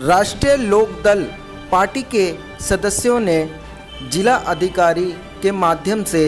राष्ट्रीय लोक दल पार्टी के सदस्यों ने जिला अधिकारी के माध्यम से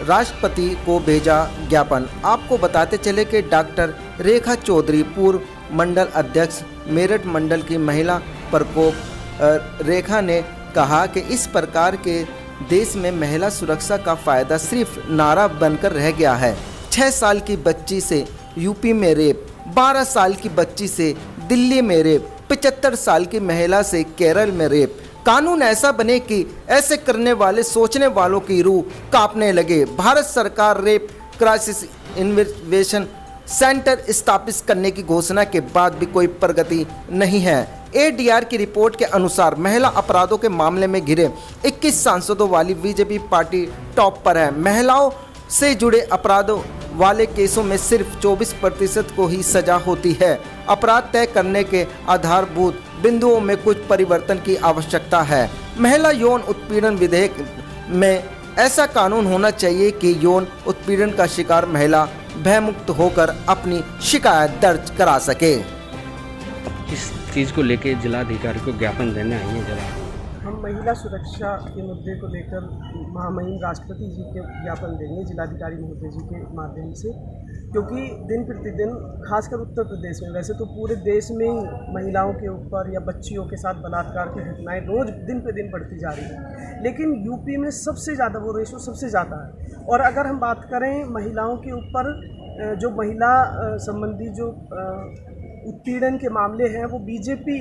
राष्ट्रपति को भेजा ज्ञापन। आपको बताते चले कि डॉक्टर रेखा चौधरी पूर्व मंडल अध्यक्ष मेरठ मंडल की महिला प्रकोप रेखा ने कहा कि इस प्रकार के देश में महिला सुरक्षा का फ़ायदा सिर्फ नारा बनकर रह गया है। 6 साल की बच्ची से यूपी में रेप, 12 साल की बच्ची से दिल्ली में रेप, 75 साल की महिला से केरल में रेप। कानून ऐसा बने कि ऐसे करने वाले सोचने वालों की रूह कांपने लगे। भारत सरकार रेप क्राइसिस इन्वेस्टिगेशन सेंटर स्थापित करने की घोषणा के बाद भी कोई प्रगति नहीं है। एडीआर की रिपोर्ट के अनुसार महिला अपराधों के मामले में घिरे 21 सांसदों वाली बीजेपी पार्टी टॉप पर है। महिलाओं से जुड़े अपराधों वाले केसों में सिर्फ 24% को ही सजा होती है। अपराध तय करने के आधारभूत बिंदुओं में कुछ परिवर्तन की आवश्यकता है। महिला यौन उत्पीड़न विधेयक में ऐसा कानून होना चाहिए कि यौन उत्पीड़न का शिकार महिला भयमुक्त होकर अपनी शिकायत दर्ज करा सके। इस चीज़ को लेकर जिलाधिकारी को ज्ञापन देने आई है। जरा हम महिला सुरक्षा के मुद्दे को लेकर महामहिम राष्ट्रपति जी के ज्ञापन देंगे जिलाधिकारी महोदय जी के माध्यम से, क्योंकि दिन प्रतिदिन खासकर उत्तर प्रदेश में, वैसे तो पूरे देश में ही महिलाओं के ऊपर या बच्चियों के साथ बलात्कार की घटनाएं रोज़ दिन पे दिन बढ़ती जा रही हैं, लेकिन यूपी में सबसे ज़्यादा वो रेशो सबसे ज़्यादा है। और अगर हम बात करें महिलाओं के ऊपर जो महिला संबंधी जो उत्पीड़न के मामले हैं वो बीजेपी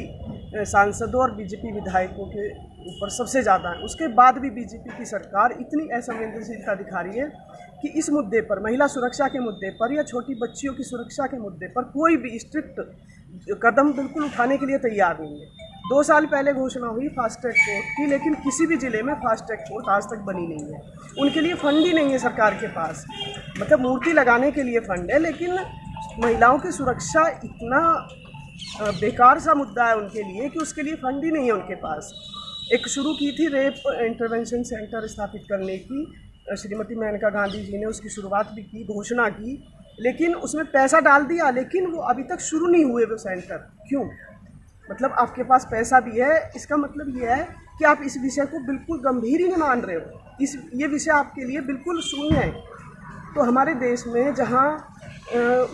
सांसदों और बीजेपी विधायकों के ऊपर सबसे ज़्यादा है। उसके बाद भी बीजेपी की सरकार इतनी असंवेदनशीलता दिखा रही है कि इस मुद्दे पर, महिला सुरक्षा के मुद्दे पर या छोटी बच्चियों की सुरक्षा के मुद्दे पर कोई भी स्ट्रिक्ट कदम बिल्कुल उठाने के लिए तैयार नहीं है। 2 साल पहले घोषणा हुई फास्ट ट्रैक कोर्ट की, लेकिन किसी भी ज़िले में फास्ट ट्रैक कोर्ट आज तक बनी नहीं है। उनके लिए फंड ही नहीं है सरकार के पास, मतलब मूर्ति लगाने के लिए फंड है, लेकिन महिलाओं की सुरक्षा इतना बेकार सा मुद्दा है उनके लिए कि उसके लिए फंड ही नहीं है उनके पास। एक शुरू की थी रेप इंटरवेंशन सेंटर स्थापित करने की, श्रीमती मेनका गांधी जी ने उसकी शुरुआत भी की, घोषणा की, लेकिन उसमें पैसा डाल दिया, लेकिन वो अभी तक शुरू नहीं हुए वो सेंटर। क्यों? मतलब आपके पास पैसा भी है, इसका मतलब ये है कि आप इस विषय को बिल्कुल गंभीर ही नहीं मान रहे हो। ये विषय आपके लिए बिल्कुल शून्य है। तो हमारे देश में जहाँ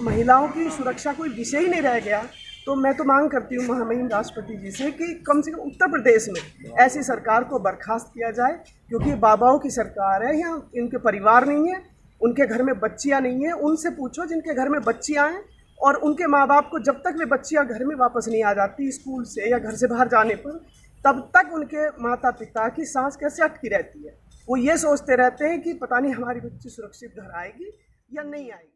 महिलाओं की सुरक्षा कोई विषय ही नहीं रह गया, तो मैं तो मांग करती हूँ महामहिम राष्ट्रपति जी से कि कम से कम उत्तर प्रदेश में ऐसी सरकार को बर्खास्त किया जाए, क्योंकि बाबाओं की सरकार है। यहाँ इनके परिवार नहीं है, उनके घर में बच्चियाँ नहीं हैं। उनसे पूछो जिनके घर में बच्चियाँ हैं, और उनके माँ बाप को जब तक वे बच्चियाँ घर में वापस नहीं आ जाती स्कूल से या घर से बाहर जाने पर, तब तक उनके माता पिता की सांस कैसे अटकी रहती है। वो ये सोचते रहते हैं कि पता नहीं हमारी बच्ची सुरक्षित घर आएगी या नहीं आएगी।